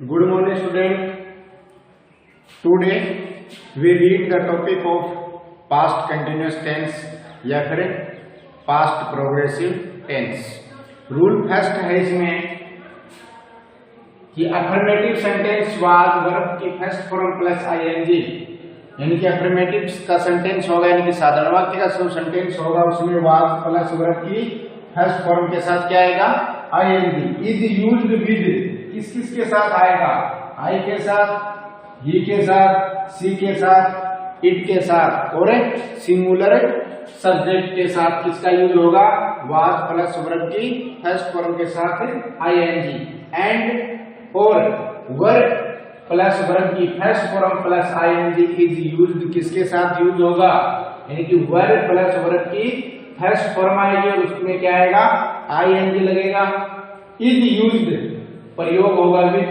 Good morning, student. Today we read the topic of past continuous tense या फिर past progressive tense. Rule first है इसमें कि affirmative sentence बाद verb की फर्स्ट फॉर्म प्लस आईएनजी, यानी कि अफर्मेटिव का सेंटेंस होगा, यानी कि साधारण वाक्य का सब सेंटेंस होगा, उसमें वाज प्लस वर्ब की फर्स्ट फॉर्म के साथ क्या आएगा? आईएनजी. इज यूज्ड विद किस किस के साथ आएगा? आई के साथ, ही के साथ, सी के साथ, इट के साथ और सिंगुलर सब्जेक्ट के साथ किसका यूज होगा? वाज प्लस वर्ब की फर्स्ट फॉर्म के साथ आईएनजी. एंड और वर्ब प्लस वर्ब की first form plus ING is used किसके साथ यूज होगा? यानी कि वर्ब प्लस वर्ब की फर्स्ट फॉर्म आएगी और उसमें क्या आएगा? आईएनजी लगेगा. इज यूज्ड प्रयोग होगा विद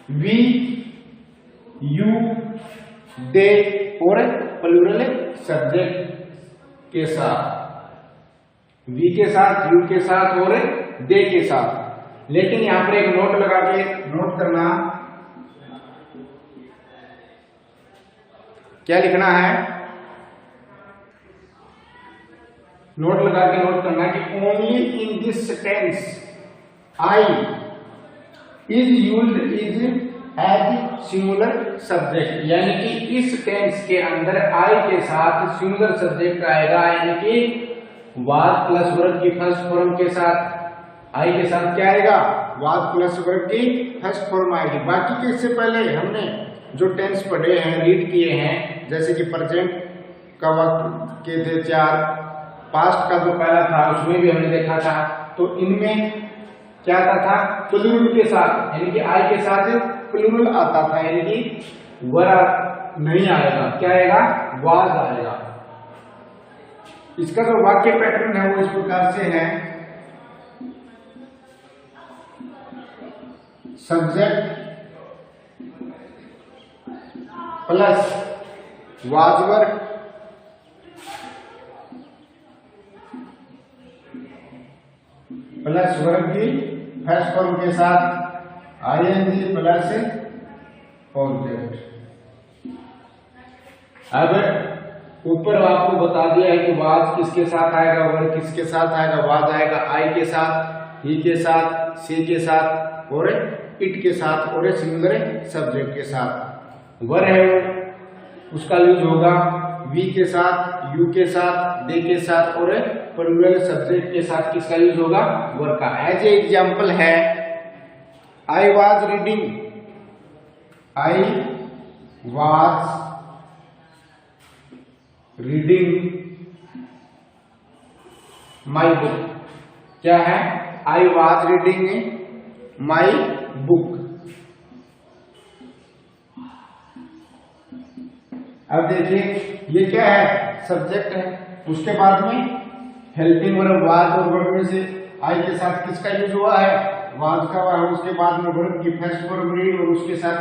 वी, यू, दे और प्लूरल सब्जेक्ट के साथ, वी के साथ, यू के साथ और दे के साथ. लेकिन यहां पर एक नोट लगा के नोट करना, क्या लिखना है? नोट लगा के नोट करना कि only in this tense I is used is as singular subject, यानी कि इस टेंस के अंदर आई के साथ सिंगुलर सब्जेक्ट आएगा, यानी कि वाज प्लस वर्ब की फर्स्ट फॉर्म के साथ आई के साथ क्या आएगा? वाज प्लस वर्ब की फर्स्ट फॉर्म आएगी. बाकी के इससे पहले हमने जो टेंस पढ़े हैं, रीड किए हैं, जैसे कि प्रेजेंट का वक्त के थे 4, पास्ट का जो पहला था उसमें भी हमने देखा था. तो इनमें क्या आता था? प्लूरल के साथ, यानी कि आई के साथ प्लूरल आता था, यानी कि वर्ब नहीं आएगा. क्या आएगा? वाज आएगा. इसका जो वाक्य पैटर्न है वो इस प्रकार से है. Subject plus was verb plus verb की फर्स्ट फॉर्म के साथ आईएनजी प्लस ऑब्जेक्ट. अब ऊपर आपको बता दिया है कि वाज किसके साथ आएगा, वर्ब किसके साथ आएगा? वाज आएगा आई के साथ, ही के साथ, सी के साथ और इट के साथ और सिंगुलर सब्जेक्ट के साथ. वर्ब है उसका यूज होगा वी के साथ, यू के साथ, दे के साथ और प्लूरल सब्जेक्ट के साथ. किसका यूज होगा? वर्ब का. एज ए एग्जाम्पल है I was reading, I was reading my book. क्या है? I was reading my book. अब देखिए ये क्या है? सब्जेक्ट है. उसके बाद में हेल्पिंग वर्ब वाज और वर्ब में से आई के साथ किसका यूज हुआ है? वाज का हुआ है. उसके बाद में वर्ब की फर्स्ट फॉर्म रीड और उसके साथ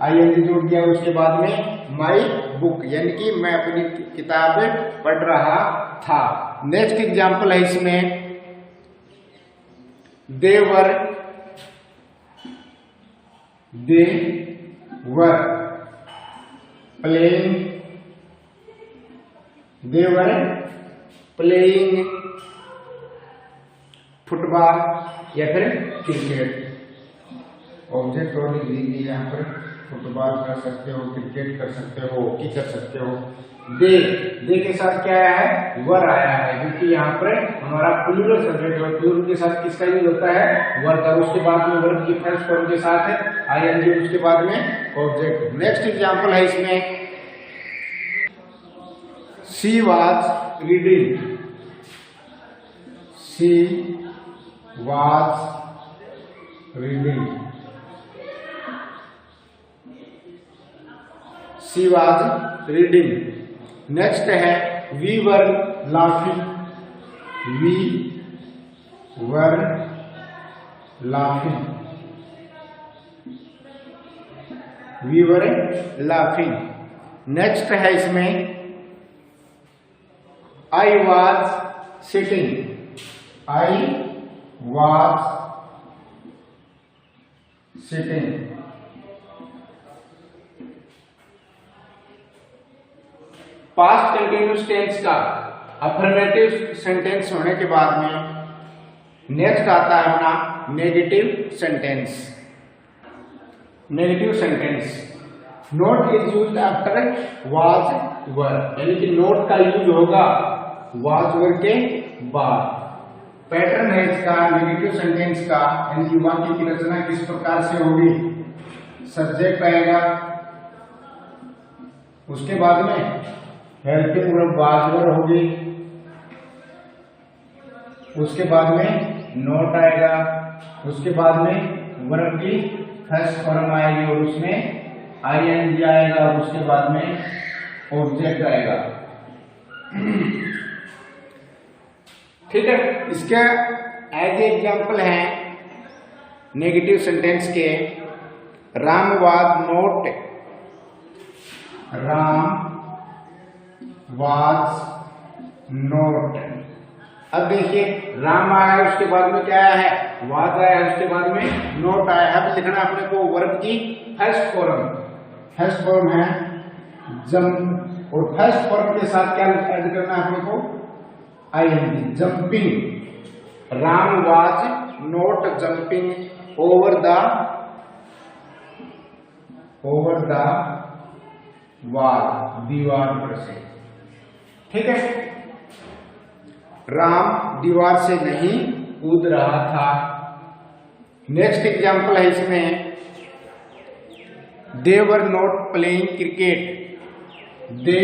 आईएनजी जोड़ दिया. उसके बाद में माई बुक, यानी कि मैं अपनी किताब पढ़ रहा था. नेक्स्ट एग्जांपल है इसमें they were playing, they were playing football या फिर क्रिकेट. ऑब्जेक्ट और लिख लीजिए यहाँ पर. फुटबॉल कर सकते हो, क्रिकेट कर सकते हो, हॉकी कर सकते हो. दे के साथ क्या आया है? वर आया है, क्योंकि यहाँ पर हमारा प्लूरल सब्जेक्ट है. प्लूरल के साथ किसका यूज होता है? वर्ब का. उसके बाद में वर्ब की फर्स्ट फॉर्म के साथ आईएनजी, उसके बाद में ऑब्जेक्ट. नेक्स्ट एग्जांपल है इसमें she was reading, she was reading, she was reading. Next है we were laughing, we were laughing, we were laughing. Next है इसमें आई वाज सिटिंग, आई was sitting. Past continuous tense का अफर्मेटिव सेंटेंस होने के बाद में नेक्स्ट आता है अपना negative sentence. Negative sentence, not is used after was were, यानी कि नोट का यूज होगा वाज वर के बाद। पैटर्न है इसका नेगेटिव सेंटेंस का, यानी कि वाक्य की रचना किस प्रकार से होगी। सब्जेक्ट आएगा, उसके बाद में हेल्पिंग वर्ब वाज वर होगी, उसके बाद में नोट आएगा, उसके बाद में वर्ब की फर्स्ट फॉर्म आएगी और उसमें आईएनजी आएगा और उसके बाद में ऑब्जेक्ट आएगा। ठीक है, इसके एज एग्जाम्पल है नेगेटिव सेंटेंस के, Ram was note, Ram was note. अब देखिए राम आया है, उसके बाद में क्या आया है, वाज आया है, उसके बाद में नोट आया है। अब लिखना अपने को वर्ब की फर्स्ट फॉर्म, फर्स्ट फॉर्म है जंप, और फर्स्ट फॉर्म के साथ क्या ऐड करना है अपने को, ING, jumping. Ram was not jumping over the wall, दीवार पर से। ठीक है, राम दीवार से नहीं कूद रहा था। नेक्स्ट एग्जाम्पल है इसमें, they were not playing cricket, they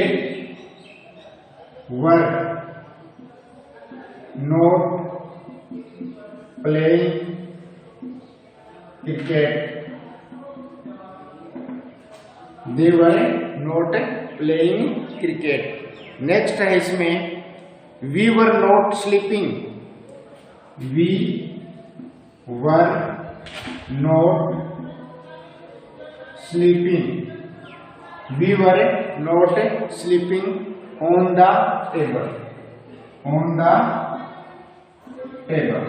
were not playing cricket, they were not playing cricket. Next है इसमें, we were not sleeping, we were not sleeping, we were not sleeping on the table, on the table.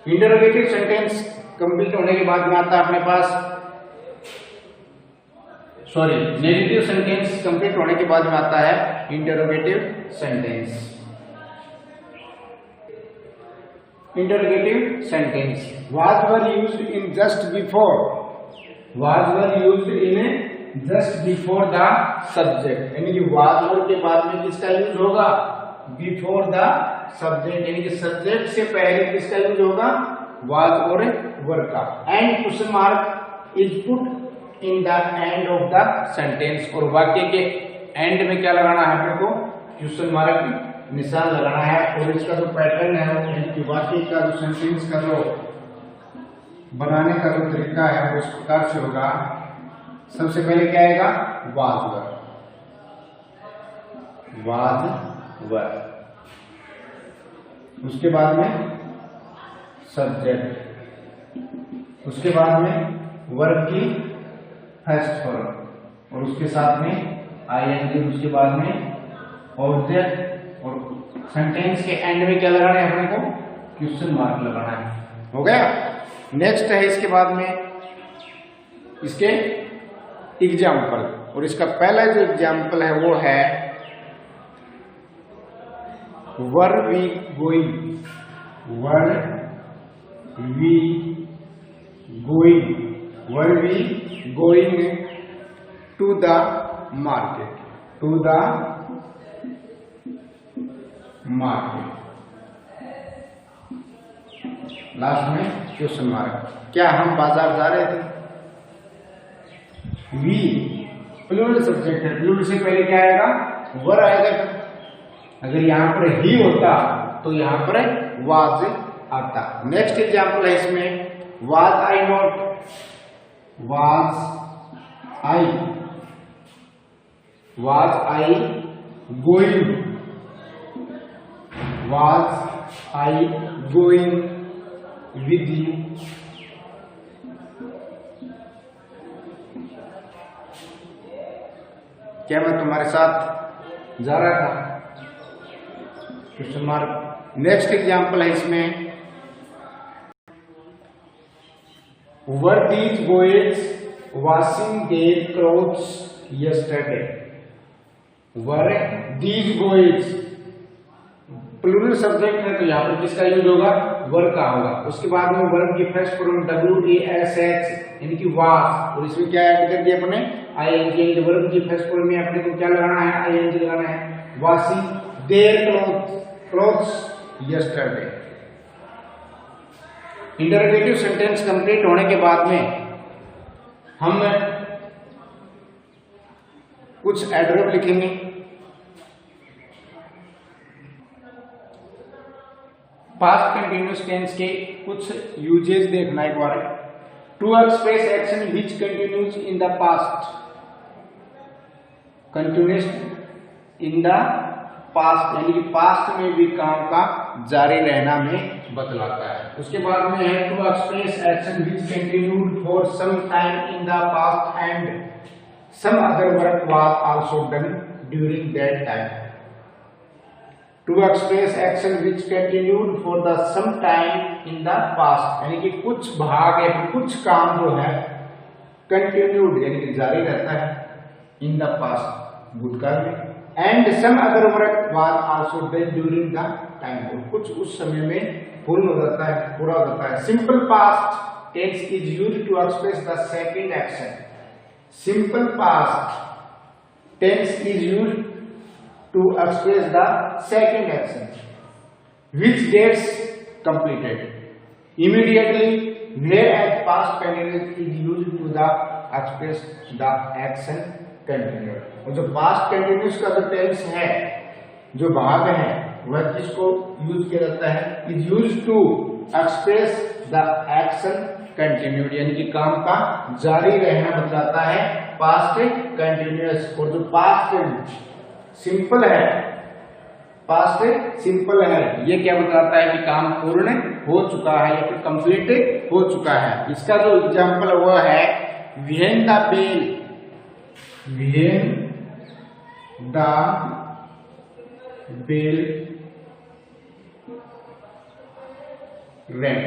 Interrogative sentence complete होने के बाद में आता है अपने पास, सॉरी, नेगेटिव सेंटेंस कंप्लीट होने के बाद में आता है interrogative sentence. Interrogative sentence, was were used in just before, was were used in just before the subject, यानी कि वाज वर के बाद में किसका यूज होगा, बिफोर द सब्जेक्ट, यानी कि सब्जेक्ट से पहले किसका यूज होगा, वाज और वर का। And question mark is put in the end of the sentence, और वाक्य के एंड में क्या लगाना है अपने को, क्वेश्चन मार्क निशान लगाना है। और इसका जो पैटर्न है, वाक्य का जो सेंटेंस का जो बनाने का जो तरीका है वो इस प्रकार से होगा। सबसे पहले क्या आएगा, वाज वर, वाज वर, उसके बाद में सब्जेक्ट, उसके बाद में वर्ब की फर्स्ट फॉर्म, और उसके साथ में आईएनजी, उसके बाद में ऑब्जेक्ट, और सेंटेंस के एंड में क्या लगाना है अपने को, क्वेश्चन मार्क लगाना है। हो गया। नेक्स्ट है इसके बाद में इसके एग्जाम्पल, और इसका पहला जो एग्जाम्पल है वो है were we going, were we going, were we going to the market, to the market, last में क्वेश्चन मार्क, क्या हम बाजार जा रहे थे। वी प्लूरल सब्जेक्ट है, प्लूरल से पहले क्या आएगा, वर आएगा। अगर यहां पर ही होता तो यहां पर वाज आता। नेक्स्ट एग्जाम्पल है इसमें, was I not, was I, was I going, was I going with you. क्या मैं तुम्हारे साथ जा रहा था, क्वेश्चन मार्क। नेक्स्ट एग्जाम्पल है इसमें, were these boys washing their clothes yesterday. Were these boys plural subject है तो यहाँ पर किसका यूज होगा, वर का होगा। उसके बाद में वर्ब की फर्स्ट फॉर्म WASH यानी कि वास, और इसमें क्या ऐड कर दिया अपने ING। वर्ब की फर्स्ट फॉर्म में अपने को क्या लगाना है, ING लगाना है। Washing their clothes yesterday. Interrogative sentence complete होने के बाद में हम कुछ एडवर्ब लिखेंगे। पास्ट कंटिन्यूअस टेंस के कुछ यूजेस देखना एक बार। To express action which continues in the past, continues in the past यानी कि पास्ट में भी काम का जारी रहना में बतलाता है। उसके बाद में है to express action which continued for some time in the past and some other work was also done during that time. To express action which continued for the some time in the past यानी कि कुछ भाग या कुछ काम जो है continued यानी कि जारी रहता है इन द पास्ट भूतकाल में, and some other work was also done during the time, और कुछ उस समय में पूर्ण हो जाता है, पूरा हो जाता है। Simple past tense is used to express the second action. Simple past tense is used to express the second action which gets completed immediately, whereas past continuous is used to the express the action continued। और जो past continuous का जो tense है, जो भाग है, वह किसको यूज किया जाता है, is used to express the action continued यानी कि काम का जारी रहना बताता है past continuous। और जो past सिंपल है, पास्ट सिंपल है, ये क्या बताता है कि काम पूर्ण हो चुका है या फिर कंप्लीट हो चुका है। इसका जो एग्जांपल हुआ है when the bell, when the bell rang,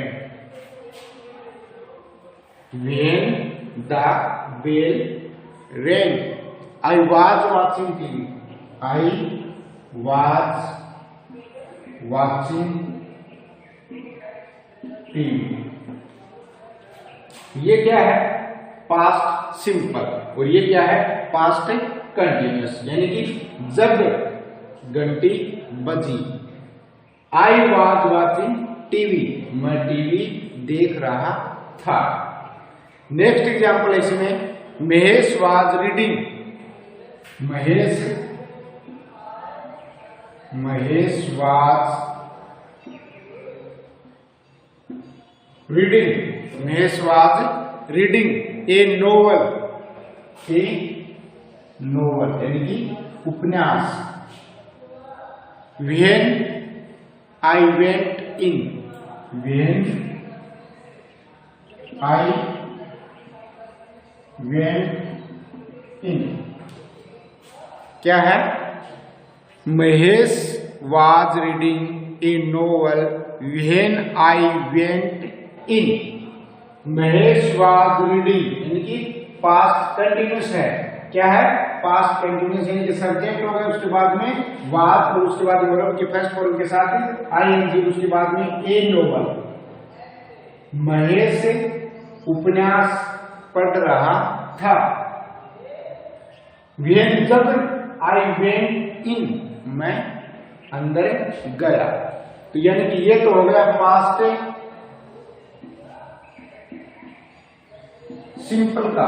when the bell rang, I was watching TV, I was watching TV। ये क्या है, पास्ट सिंपल, और ये क्या है, पास्ट कंटिन्यूअस यानी कि जब घंटी बजी। आई वॉज वाचिंग टीवी, मैं टीवी देख रहा था। नेक्स्ट एग्जाम्पल इसमें Mahesh was reading, Mahesh was reading, Mahesh was reading A novel, A novel यानी कि उपन्यास। When I went in, when I went in क्या है, Mahesh was reading A novel when I went in. Mahesh was reading यानी कि पास्ट कंटिन्यूअस है, क्या है, पास्ट कंटिन्यूअस यानी कि सब्जेक्ट हो गया, उसके बाद में वाज और उसके बाद वर्ब के फर्स्ट फॉर्म के साथ ING, उसके बाद में ए नोवेल। महेश उपन्यास पढ़ रहा था। व्हेन जब आई वेंट इन, मैं अंदर गया। तो यानी कि ये तो हो गया पास्ट सिंपल का,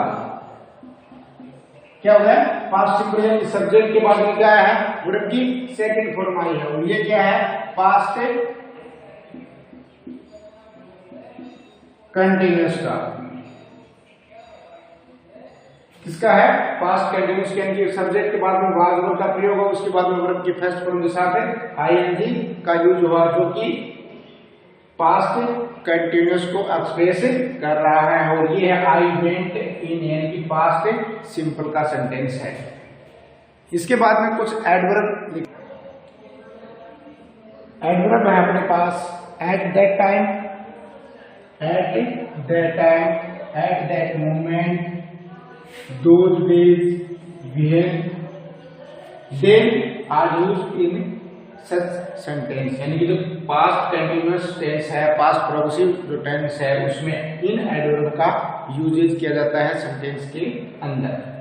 क्या हो गया, पास्ट सिंपल यानी सब्जेक्ट के बाद में क्या है, वर्ब की सेकंड फॉर्म आई है, और ये क्या है, पास्ट कंटिन्यूअस का। किसका है, पास्ट कंटिन्यूअस के सब्जेक्ट के बाद में वाज वर्ब का प्रयोग हुआ, उसके बाद में वर्ब की फर्स्ट फॉर्म के साथ ING का यूज हुआ, जो कि पास्ट कंटिन्यूअस को एक्सप्रेस कर रहा है। और ये है आई वेंट इन यानी कि पास्ट सिंपल का सेंटेंस है। इसके बाद में कुछ एडवर्ब, एडवर्ब है अपने पास at that time, at that time, at that moment, those days, when, then are used in such sentence। यानी कि जो पास्ट कंटिन्यूअस टेंस है, पास्ट प्रोग्रेसिव जो टेंस है, उसमें इन एडवर्ब का यूजेज किया जाता है सेंटेंस के अंदर।